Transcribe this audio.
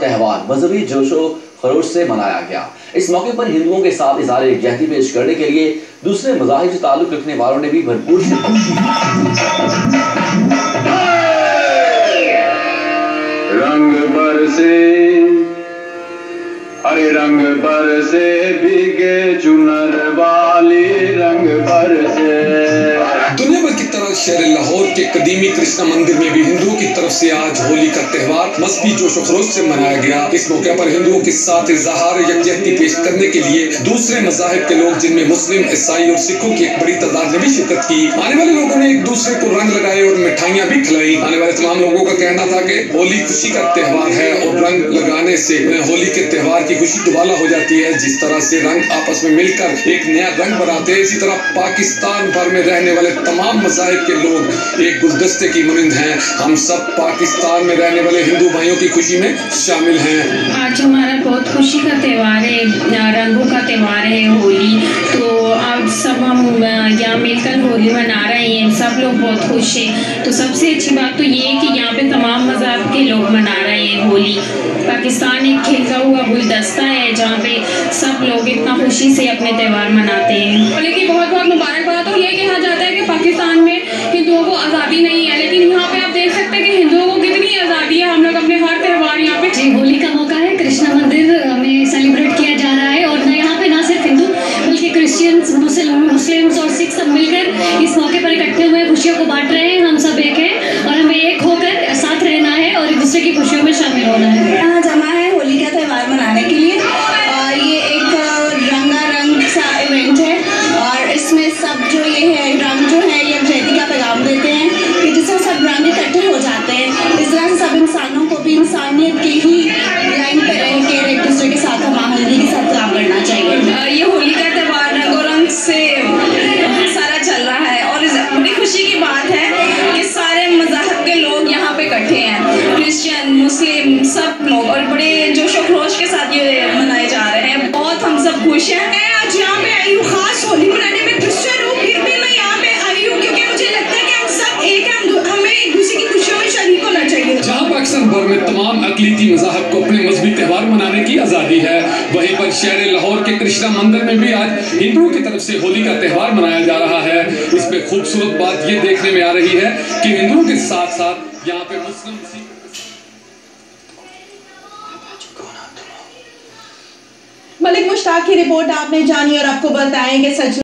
त्यौहार मजहबी जोशो खरोश से मनाया गया। इस मौके पर हिंदुओं के साथ इज़हार यकजहती पेश करने के लिए दूसरे मज़ाहिब से ताल्लुक रखने वालों ने भी भरपूर रंग बरसे हरे रंग बरसे भीगे चुनर वाली रंग बरसे। दुनिया भर की तरह शहर लाहौर के कदीमी कृष्णा मंदिर में भी हिंदुओं की तरफ से आज होली का त्यौहार मजहबी जोश खरोश से मनाया गया। इस मौके पर हिंदुओं के साथ इज़हार यकजहती पेश करने के लिए दूसरे मज़ाहिब के लोग जिनमें मुस्लिम, ईसाई और सिखों की एक बड़ी तादाद ने भी शिरकत की। आने वाले लोगों ने एक दूसरे को रंग लगाए और मिठाइयाँ भी खिलाई। आने वाले तमाम लोगों का कहना था कि होली खुशी का त्यौहार है और रंग लगाने से होली के त्यौहार की खुशी दुबाला हो जाती है। जिस तरह से रंग आपस में मिलकर एक नया रंग बनाते हैं, इसी तरह पाकिस्तान भर में रहने वाले तमाम मज़ाहिब के लोग एक गुलदस्ते की मानंद हैं। हम सब पाकिस्तान में रहने वाले हिंदू भाइयों की खुशी में शामिल हैं। आज हमारा बहुत खुशी का त्यौहार है, रंगों का त्यौहार है होली। तो आज सब हम यहाँ मिलकर होली मना रहे हैं, सब लोग बहुत खुश हैं। तो सबसे अच्छी बात तो ये है कि यहाँ पे तमाम मज़हब के लोग मना रहे हैं होली। पाकिस्तान एक खिलता हुआ गुलदस्ता है जहाँ पे सब लोग इतना खुशी से अपने त्यौहार मनाते हैं। होली की बहुत बहुत मुबारकबाद। और ये कहा जाता है कि पाकिस्तान में हिंदुओं को आज़ादी नहीं है, लेकिन यहाँ पे आप देख सकते हैं कि हिंदुओं को कितनी आज़ादी है। हम लोग अपने हर त्यौहार यहाँ पे जी होली का मौका है, कृष्णा मंदिर में सेलिब्रेट किया जा रहा है और यहाँ पे ना सिर्फ हिंदू बल्कि क्रिश्चियंस, मुस्लिम्स और सिख सब मिलकर इस मौके पर इकट्ठे हुए खुशियों को बांट रहे हैं। हम सब एक हैं और हमें एक होकर साथ रहना है और एक दूसरे की खुशियों में शामिल होना है। यहाँ जमा है होली का त्यौहार मनाने के लिए। ये एक रंगारंग सा इवेंट है और इसमें सब जो ये है रंग जो है ये यकजहती का पैगाम देते हैं कि जिससे सब रंग इकट्ठे हो जाते हैं। इस तरह से सब इंसानों को भी इंसानियत की ही लाइन पर रह के एक दूसरे के साथ हम आहंगी के साथ काम करना चाहिए। ये होली का त्यौहार रंगो रंग से सारा चल रहा है और बड़ी खुशी की बात है कि सारे मज़हब के लोग यहाँ पे इकट्ठे हैं, क्रिश्चियन, मुस्लिम, सब लोग, और बड़े जोशो खरोश के साथ ये मनाए जा रहे हैं। बहुत हम सब खुश हैं। मैं आज यहाँ पे आई हूँ खास होली मनाने में, क्रिश्चियन हूँ फिर भी मैं यहाँ पे आई हूँ क्योंकि मुझे लगता है कि हम सब एक हैं, हमें एक दूसरे की खुशियों में शरीक होना चाहिए। जहाँ पाकिस्तान भर में तमाम अक़लीती मज़ाहब को अपने मजहबी त्यौहार मनाने की आज़ादी है, वहीं पर शहर लाहौर के कृष्णा मंदिर में भी आज हिंदुओं की तरफ से होली का त्यौहार मनाया जा रहा है। इस पे खूबसूरत बात ये देखने में आ रही है कि हिंदुओं के साथ साथ यहाँ पे मुस्लिम मलिक मुश्ताक की रिपोर्ट आपने जानी और आपको बताएं कि सच